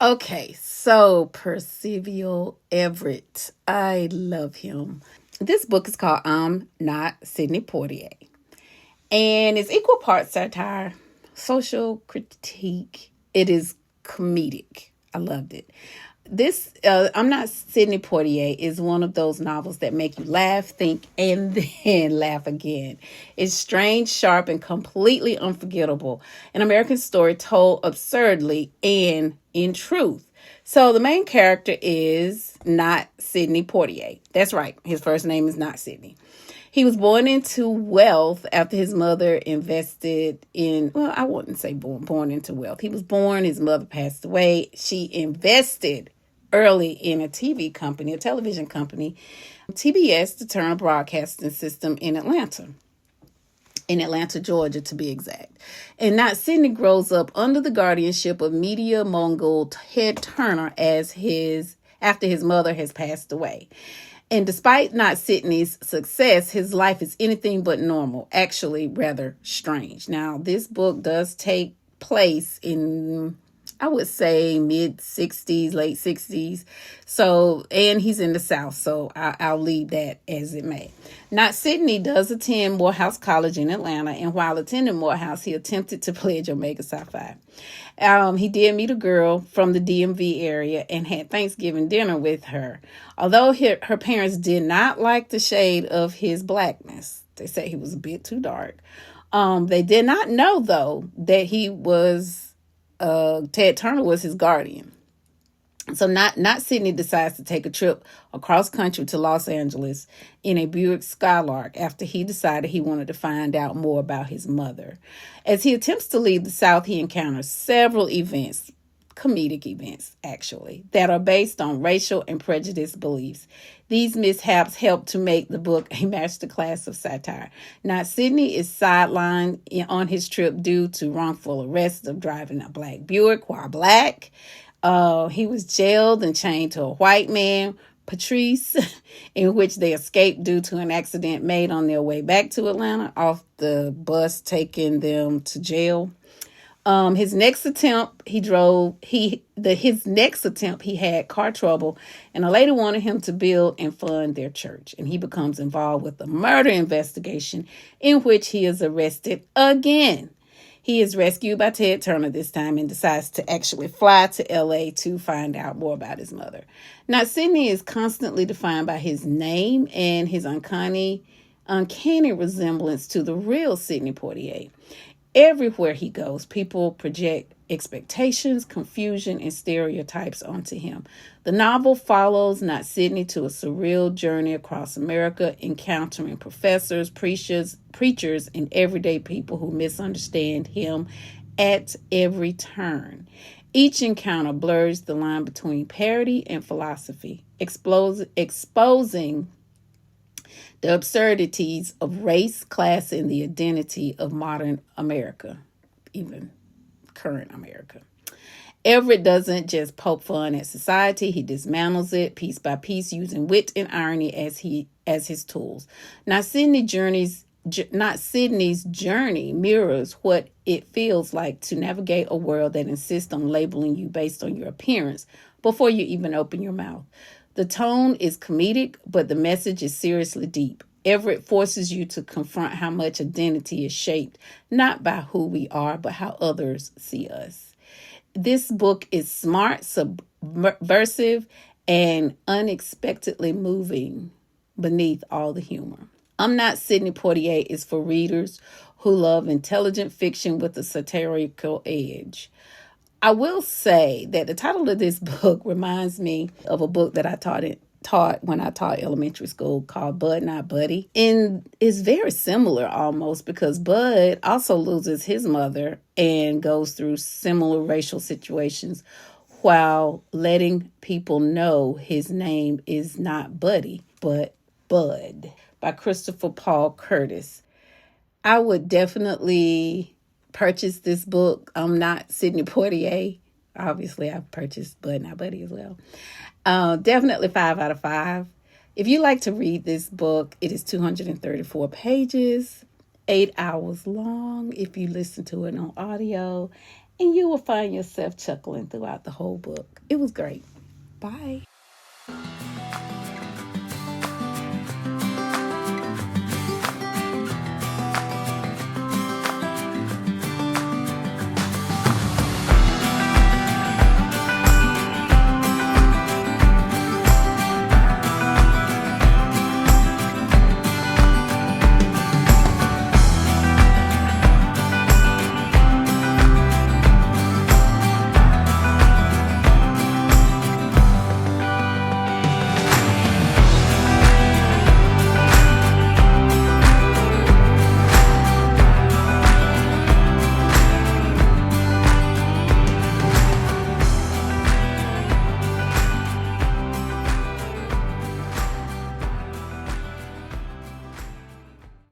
Okay, so Percival Everett. I love him. This book is called I'm Not Sidney Poitier. And it's equal parts satire, social critique. It is comedic. I loved it. This I'm Not Sidney Poitier is one of those novels that make you laugh, think, and then laugh again. It's strange, sharp, and completely unforgettable. An American story told absurdly and in truth. So the main character is not Sidney Poitier. That's right. His first name is not Sidney. He was born into wealth after his mother invested in, well, I wouldn't say born into wealth. He was born, his mother passed away. She invested early in a TV company, a television company, TBS, the Turner Broadcasting System in Atlanta, Georgia, to be exact. And Not Sidney grows up under the guardianship of media mogul Ted Turner after his mother has passed away. And despite Not Sidney's success, his life is anything but normal, actually rather strange. Now, this book does take place in, I would say, mid-60s, late 60s. So, and he's in the South, so I'll leave that as it may. Not Sidney does attend Morehouse College in Atlanta, and while attending Morehouse, he attempted to pledge Omega Psi Phi. He did meet a girl from the DMV area and had Thanksgiving dinner with her. Although her parents did not like the shade of his blackness, they said he was a bit too dark. They did not know, though, that Ted Turner was his guardian. So not Sidney decides to take a trip across country to Los Angeles in a Buick Skylark after he decided he wanted to find out more about his mother. As he attempts to leave the South, he encounters several events, comedic events actually, that are based on racial and prejudice beliefs. These mishaps help to make the book a masterclass of satire. Not Sidney is sidelined on his trip due to wrongful arrest of driving a black Buick while black. He was jailed and chained to a white man, Patrice, in which they escaped due to an accident made on their way back to Atlanta off the bus taking them to jail. His next attempt, he had car trouble, and a lady wanted him to build and fund their church, and he becomes involved with a murder investigation in which he is arrested again. He is rescued by Ted Turner this time and decides to actually fly to LA to find out more about his mother. Now, Sidney is constantly defined by his name and his uncanny resemblance to the real Sidney Poitier. Everywhere he goes, people project expectations, confusion, and stereotypes onto him. The novel follows Not Sidney to a surreal journey across America, encountering professors, preachers, and everyday people who misunderstand him at every turn. Each encounter blurs the line between parody and philosophy, exposing the absurdities of race, class, and the identity of modern America, even current America. Everett doesn't just poke fun at society, he dismantles it piece by piece using wit and irony as his tools. Not Sidney's journey mirrors what it feels like to navigate a world that insists on labeling you based on your appearance before you even open your mouth. The tone is comedic, but the message is seriously deep. Everett forces you to confront how much identity is shaped, not by who we are, but how others see us. This book is smart, subversive, and unexpectedly moving beneath all the humor. I'm Not Sidney Poitier is for readers who love intelligent fiction with a satirical edge. I will say that the title of this book reminds me of a book that I taught when I taught elementary school called Bud Not Buddy. And it's very similar almost because Bud also loses his mother and goes through similar racial situations while letting people know his name is not Buddy, but Bud, by Christopher Paul Curtis. I would definitely purchase this book. I'm Not Sidney Poitier. Obviously, I've purchased Bud Not Buddy as well. Definitely 5 out of 5. If you like to read this book, it is 234 pages, 8 hours long if you listen to it on audio, and you will find yourself chuckling throughout the whole book. It was great. Bye.